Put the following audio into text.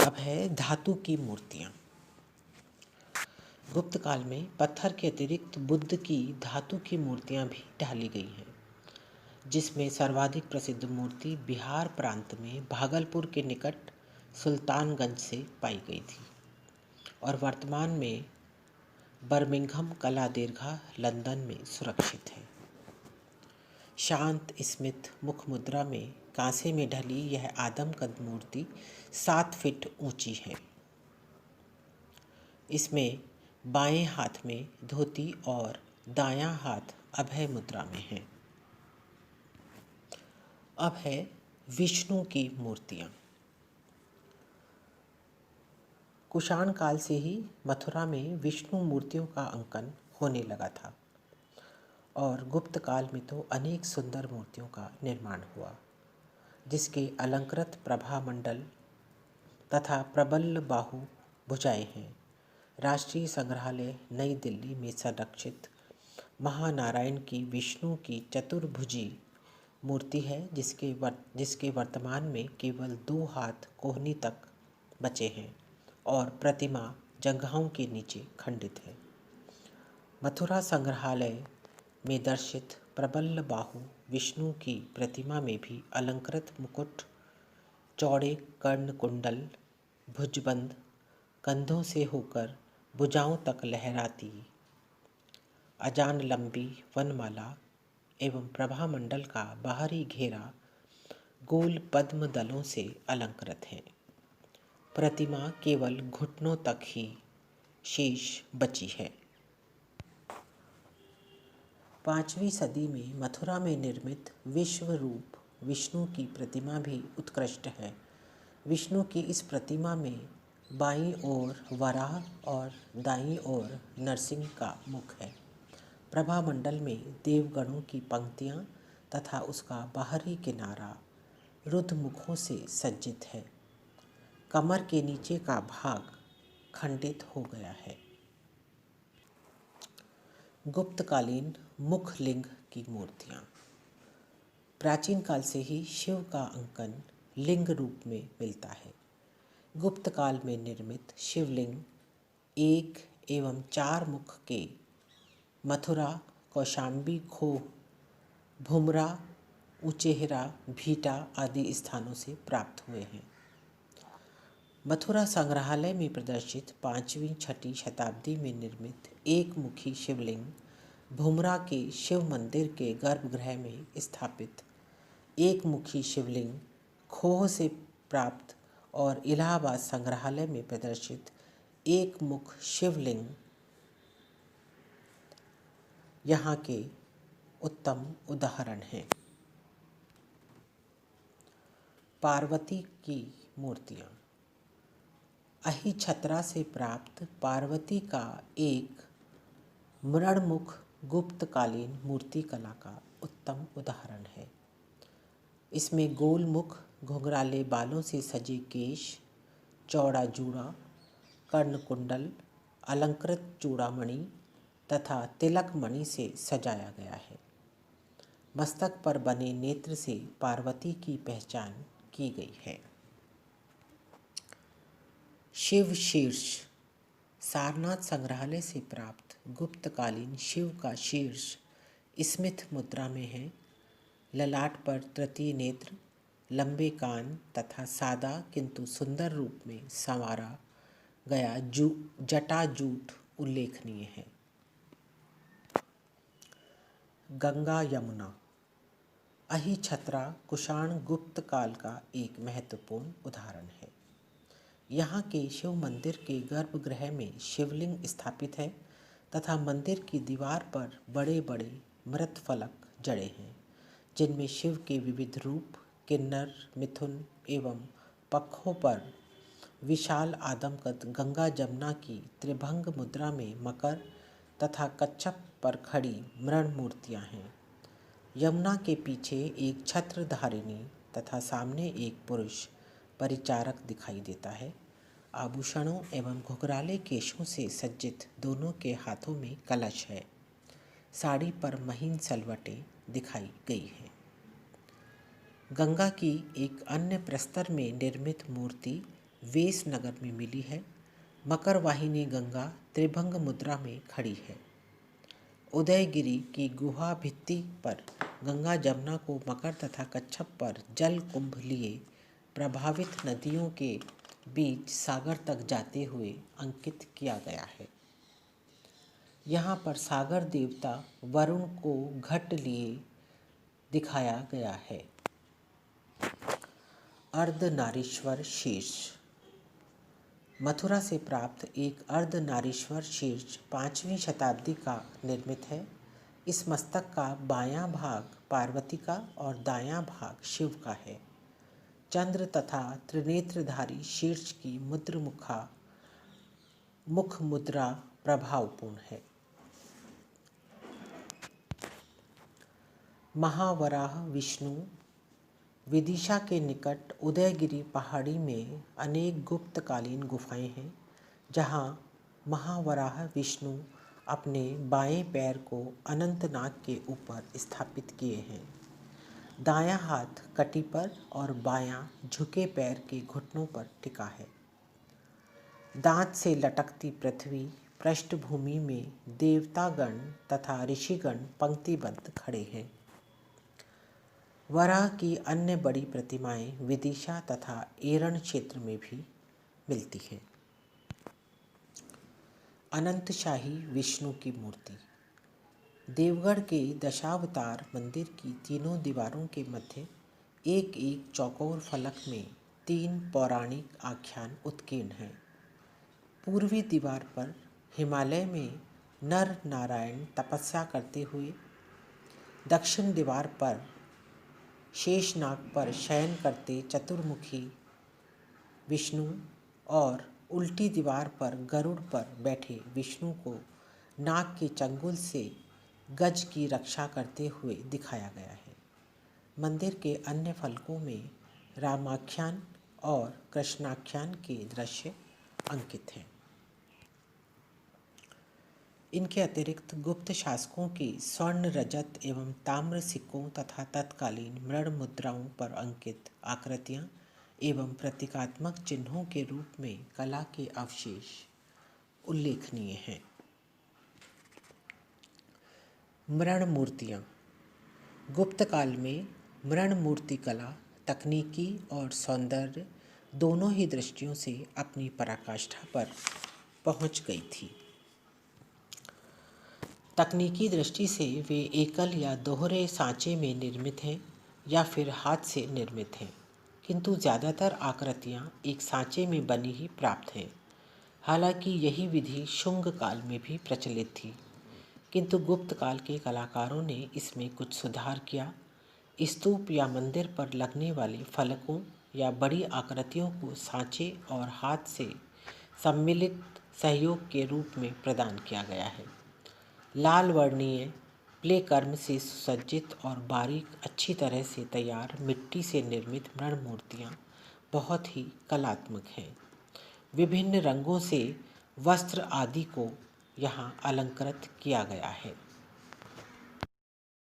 अब है धातु की मूर्तियाँ। गुप्त काल में पत्थर के अतिरिक्त बुद्ध की धातु की मूर्तियाँ भी ढाली गई हैं, जिसमें सर्वाधिक प्रसिद्ध मूर्ति बिहार प्रांत में भागलपुर के निकट सुल्तानगंज से पाई गई थी और वर्तमान में बर्मिंघम कला दीर्घा लंदन में सुरक्षित है। शांत स्मित मुख मुद्रा में कांसे में ढली यह आदमकद मूर्ति 7 फीट ऊंची है। इसमें बाएं हाथ में धोती और दायां हाथ अभय मुद्रा में है। अब है विष्णु की मूर्तियाँ। कुषाण काल से ही मथुरा में विष्णु मूर्तियों का अंकन होने लगा था और गुप्त काल में तो अनेक सुंदर मूर्तियों का निर्माण हुआ, जिसके अलंकृत प्रभा मंडल तथा प्रबल बाहु भुजाएं हैं। राष्ट्रीय संग्रहालय नई दिल्ली में संरक्षित महानारायण की विष्णु की चतुर्भुजी मूर्ति है, जिसके वर्तमान में केवल 2 हाथ कोहनी तक बचे हैं और प्रतिमा जंघाओं के नीचे खंडित है। मथुरा संग्रहालय में दर्शित प्रबल बाहु विष्णु की प्रतिमा में भी अलंकृत मुकुट, चौड़े कर्ण कुंडल, भुजबंद, कंधों से होकर भुजाओं तक लहराती अजान लंबी वनमाला एवं प्रभामंडल का बाहरी घेरा गोल पद्म दलों से अलंकृत है। प्रतिमा केवल घुटनों तक ही शेष बची है। 5वीं सदी में मथुरा में निर्मित विश्व रूप विष्णु की प्रतिमा भी उत्कृष्ट है। विष्णु की इस प्रतिमा में बाईं ओर वराह और दाईं ओर नरसिंह का मुख है। प्रभामंडल में देवगणों की पंक्तियाँ तथा उसका बाहरी किनारा रुद्र मुखों से सज्जित है। कमर के नीचे का भाग खंडित हो गया है। गुप्तकालीन मुखलिंग की मूर्तियाँ। प्राचीन काल से ही शिव का अंकन लिंग रूप में मिलता है। गुप्त काल में निर्मित शिवलिंग 1 एवं 4 मुख के मथुरा, कौशाम्बी, खोह, भुमरा, उचेहरा, भीटा आदि स्थानों से प्राप्त हुए हैं। मथुरा संग्रहालय में प्रदर्शित 5वीं-6वीं शताब्दी में निर्मित एक मुखी शिवलिंग भुमरा के शिव मंदिर के गर्भगृह में स्थापित एक मुखी शिवलिंग खोह से प्राप्त और इलाहाबाद संग्रहालय में प्रदर्शित एक मुख शिवलिंग यहाँ के उत्तम उदाहरण हैं। पार्वती की मूर्तियाँ। अहिछत्रा से प्राप्त पार्वती का एक मृणमुख गुप्तकालीन मूर्ति कला का उत्तम उदाहरण है। इसमें गोल मुख, घुंघराले बालों से सजे केश, चौड़ा जूड़ा, कर्णकुंडल, अलंकृत चूड़ामणि तथा तिलक मणि से सजाया गया है। मस्तक पर बने नेत्र से पार्वती की पहचान की गई है। शिव शीर्ष। सारनाथ संग्रहालय से प्राप्त गुप्तकालीन शिव का शीर्ष स्मिथ मुद्रा में है। ललाट पर तृतीय नेत्र, लंबे कान तथा सादा किंतु सुंदर रूप में संवारा गया जटाजूट उल्लेखनीय है। गंगा यमुना। अहिछत्रा कुषाण गुप्त काल का एक महत्वपूर्ण उदाहरण है। यहाँ के शिव मंदिर के गर्भगृह में शिवलिंग स्थापित है तथा मंदिर की दीवार पर बड़े बड़े मृत फलक जड़े हैं, जिनमें शिव के विविध रूप, किन्नर, मिथुन एवं पक्षों पर विशाल आदमकद गंगा जमुना की त्रिभंग मुद्रा में मकर तथा कच्छप पर खड़ी मृण मूर्तियाँ हैं। यमुना के पीछे एक छत्रधारिणी तथा सामने एक पुरुष परिचारक दिखाई देता है। आभूषणों एवं घुंघराले केशों से सज्जित दोनों के हाथों में कलश है। साड़ी पर महीन सलवटें दिखाई गई है। गंगा की एक अन्य प्रस्तर में निर्मित मूर्ति वेस नगर में मिली है। मकर वाहिनी गंगा त्रिभंग मुद्रा में खड़ी है। उदयगिरी की गुहा भित्ति पर गंगा जमुना को मकर तथा कच्छप पर जल कुंभ लिए प्रभावित नदियों के बीच सागर तक जाते हुए अंकित किया गया है। यहाँ पर सागर देवता वरुण को घट लिए दिखाया गया है। अर्धनारीश्वर शीर्ष। मथुरा से प्राप्त एक अर्धनारीश्वर शीर्ष 5वीं शताब्दी का निर्मित है। इस मस्तक का बायां भाग पार्वती का और दायां भाग शिव का है। चंद्र तथा त्रिनेत्रधारी शीर्ष की मुख मुद्रा प्रभावपूर्ण है। महावराह विष्णु। विदिशा के निकट उदयगिरी पहाड़ी में अनेक गुप्तकालीन गुफाएं हैं, जहां महावराह विष्णु अपने बाएं पैर को अनंतनाग के ऊपर स्थापित किए हैं। दायां हाथ कटी पर और बायां झुके पैर के घुटनों पर टिका है। दांत से लटकती पृथ्वी पृष्ठभूमि में देवतागण तथा ऋषिगण पंक्तिबद्ध खड़े हैं। वराह की अन्य बड़ी प्रतिमाएं विदिशा तथा एरण क्षेत्र में भी मिलती हैं। अनंतशाही विष्णु की मूर्ति। देवगढ़ के दशावतार मंदिर की तीनों दीवारों के मध्य एक एक चौकोर फलक में 3 पौराणिक आख्यान उत्कीर्ण हैं। पूर्वी दीवार पर हिमालय में नर नारायण तपस्या करते हुए, दक्षिण दीवार पर शेषनाग पर शयन करते चतुर्मुखी विष्णु और उल्टी दीवार पर गरुड़ पर बैठे विष्णु को नाग के चंगुल से गज की रक्षा करते हुए दिखाया गया है। मंदिर के अन्य फलकों में रामाख्यान और कृष्णाख्यान के दृश्य अंकित हैं। इनके अतिरिक्त गुप्त शासकों की स्वर्ण, रजत एवं ताम्र सिक्कों तथा तत्कालीन मृण मुद्राओं पर अंकित आकृतियां एवं प्रतीकात्मक चिन्हों के रूप में कला के अवशेष उल्लेखनीय हैं। मृण मूर्तियां। गुप्त काल में मृण मूर्ति कला तकनीकी और सौंदर्य दोनों ही दृष्टियों से अपनी पराकाष्ठा पर पहुंच गई थी। तकनीकी दृष्टि से वे एकल या दोहरे सांचे में निर्मित हैं या फिर हाथ से निर्मित हैं, किंतु ज़्यादातर आकृतियाँ एक सांचे में बनी ही प्राप्त हैं। हालांकि यही विधि शुंग काल में भी प्रचलित थी, किंतु गुप्त काल के कलाकारों ने इसमें कुछ सुधार किया। स्तूप या मंदिर पर लगने वाले फलकों या बड़ी आकृतियों को सांचे और हाथ से सम्मिलित सहयोग के रूप में प्रदान किया गया है। लाल वर्णीय प्ले कर्म से सुसज्जित और बारीक अच्छी तरह से तैयार मिट्टी से निर्मित मृण मूर्तियाँ बहुत ही कलात्मक हैं। विभिन्न रंगों से वस्त्र आदि को यहाँ अलंकृत किया गया है।